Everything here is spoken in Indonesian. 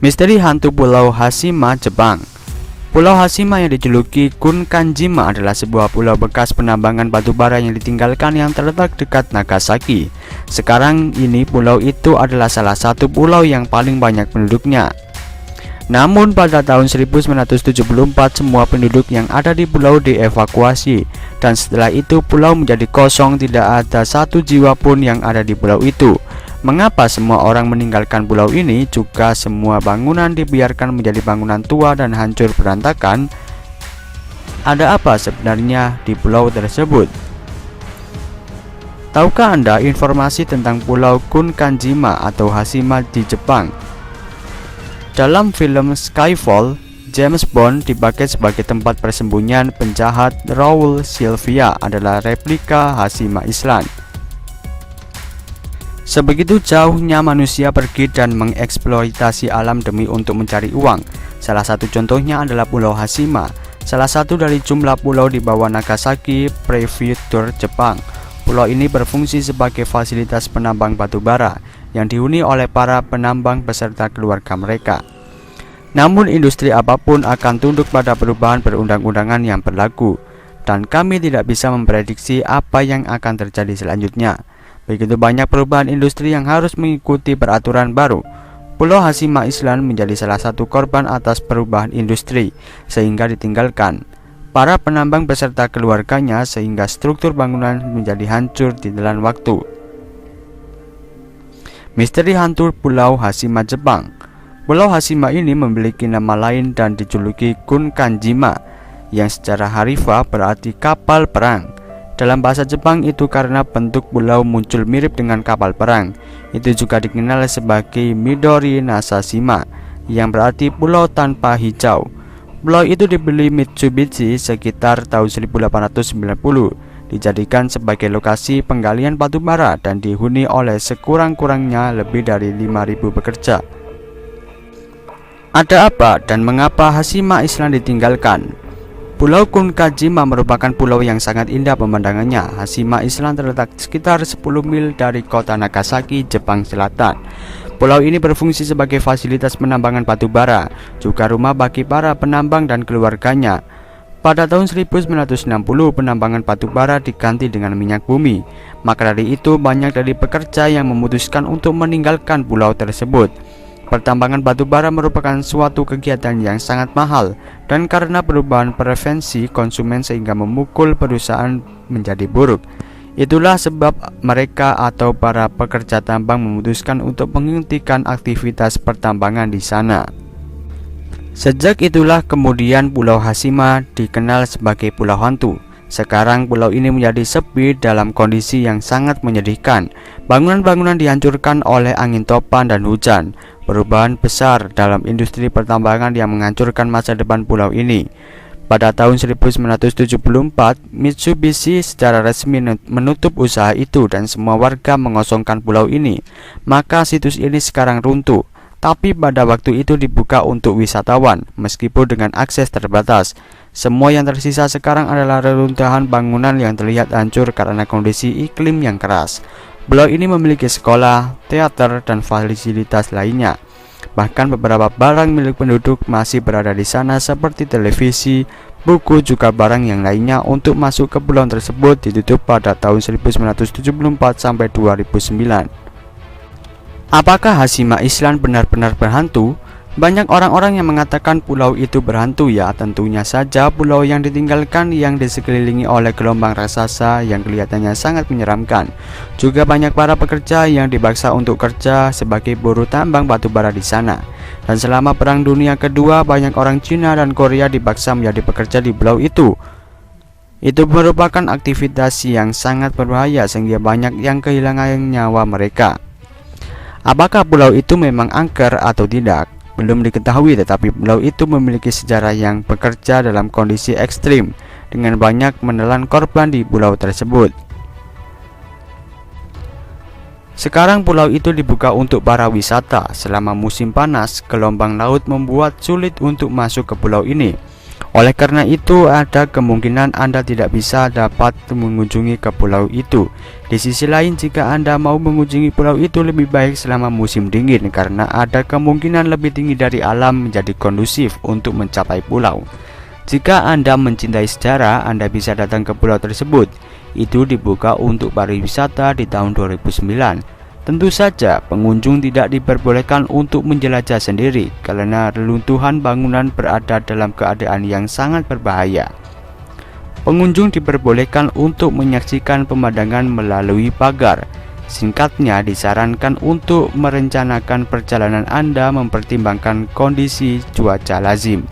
Misteri hantu Pulau Hashima, Jepang. Pulau Hashima yang dijuluki Gunkanjima adalah sebuah pulau bekas penambangan batu bara yang ditinggalkan yang terletak dekat Nagasaki. Sekarang ini pulau itu adalah salah satu pulau yang paling banyak penduduknya. Namun pada tahun 1974 semua penduduk yang ada di pulau dievakuasi, dan setelah itu pulau menjadi kosong, tidak ada satu jiwa pun yang ada di pulau itu. Mengapa semua orang meninggalkan pulau ini? Juga semua bangunan dibiarkan menjadi bangunan tua dan hancur berantakan. Ada apa sebenarnya di pulau tersebut? Tahukah Anda informasi tentang Pulau Gunkanjima atau Hashima di Jepang? Dalam film Skyfall, James Bond dipakai sebagai tempat persembunyian penjahat. Raoul Sylvia adalah replika Hashima Island. Sebegitu jauhnya manusia pergi dan mengeksploitasi alam demi untuk mencari uang. Salah satu contohnya adalah Pulau Hashima, salah satu dari jumlah pulau di bawah Nagasaki Prefecture, Jepang. Pulau ini berfungsi sebagai fasilitas penambang batu bara yang dihuni oleh para penambang beserta keluarga mereka. Namun industri apapun akan tunduk pada perubahan perundang-undangan yang berlaku, dan kami tidak bisa memprediksi apa yang akan terjadi selanjutnya. Begitu banyak perubahan industri yang harus mengikuti peraturan baru. Pulau Hashima Island menjadi salah satu korban atas perubahan industri, sehingga ditinggalkan para penambang beserta keluarganya, sehingga struktur bangunan menjadi hancur di telan waktu. Misteri hantu Pulau Hashima, Jepang. Pulau Hashima ini memiliki nama lain dan dijuluki Gunkanjima, yang secara harfiah berarti kapal perang. Dalam bahasa Jepang itu karena bentuk pulau muncul mirip dengan kapal perang. Itu juga dikenal sebagai Midori Nasashima, yang berarti pulau tanpa hijau. Pulau itu dibeli Mitsubishi sekitar tahun 1890, dijadikan sebagai lokasi penggalian batu bara dan dihuni oleh sekurang-kurangnya lebih dari 5.000 pekerja. Ada apa dan mengapa Hashima Island ditinggalkan? Pulau Gunkanjima merupakan pulau yang sangat indah pemandangannya. Hashima Island terletak sekitar 10 mil dari kota Nagasaki, Jepang Selatan. Pulau ini berfungsi sebagai fasilitas penambangan batu bara, juga rumah bagi para penambang dan keluarganya. Pada tahun 1960 penambangan batu bara diganti dengan minyak bumi. Maka dari itu banyak dari pekerja yang memutuskan untuk meninggalkan pulau tersebut. Pertambangan batu bara merupakan suatu kegiatan yang sangat mahal, dan karena perubahan preferensi konsumen sehingga memukul perusahaan menjadi buruk. Itulah sebab mereka atau para pekerja tambang memutuskan untuk menghentikan aktivitas pertambangan di sana. Sejak itulah kemudian Pulau Hashima dikenal sebagai Pulau Hantu. Sekarang pulau ini menjadi sepi dalam kondisi yang sangat menyedihkan. Bangunan-bangunan dihancurkan oleh angin topan dan hujan. Perubahan besar dalam industri pertambangan yang menghancurkan masa depan pulau ini. Pada tahun 1974, Mitsubishi secara resmi menutup usaha itu dan semua warga mengosongkan pulau ini. Maka situs ini sekarang runtuh. Tapi pada waktu itu dibuka untuk wisatawan, meskipun dengan akses terbatas. Semua yang tersisa sekarang adalah reruntuhan bangunan yang terlihat hancur karena kondisi iklim yang keras. Pulau ini memiliki sekolah, teater, dan fasilitas lainnya. Bahkan beberapa barang milik penduduk masih berada di sana seperti televisi, buku, juga barang yang lainnya. Untuk masuk ke pulau tersebut ditutup pada tahun 1974 sampai 2009. Apakah Hashima Island benar-benar berhantu? Banyak orang-orang yang mengatakan pulau itu berhantu. Ya, tentunya saja pulau yang ditinggalkan yang disekelilingi oleh gelombang raksasa yang kelihatannya sangat menyeramkan. Juga banyak para pekerja yang dipaksa untuk kerja sebagai buruh tambang batu bara di sana. Dan selama Perang Dunia Kedua, banyak orang Cina dan Korea dipaksa menjadi pekerja di pulau itu. Itu merupakan aktivitas yang sangat berbahaya sehingga banyak yang kehilangan nyawa mereka. Apakah pulau itu memang angker atau tidak? Belum diketahui, tetapi pulau itu memiliki sejarah yang bekerja dalam kondisi ekstrim dengan banyak menelan korban di pulau tersebut. Sekarang pulau itu dibuka untuk para wisata. Selama musim panas, gelombang laut membuat sulit untuk masuk ke pulau ini. Oleh karena itu, ada kemungkinan Anda tidak bisa dapat mengunjungi ke pulau itu. Di sisi lain, jika Anda mau mengunjungi pulau itu, lebih baik selama musim dingin karena ada kemungkinan lebih tinggi dari alam menjadi kondusif untuk mencapai pulau. Jika Anda mencintai sejarah, Anda bisa datang ke pulau tersebut. Itu dibuka untuk pariwisata di tahun 2009. Tentu saja, pengunjung tidak diperbolehkan untuk menjelajah sendiri karena reruntuhan bangunan berada dalam keadaan yang sangat berbahaya. Pengunjung diperbolehkan untuk menyaksikan pemandangan melalui pagar. Singkatnya, disarankan untuk merencanakan perjalanan Anda mempertimbangkan kondisi cuaca lazim.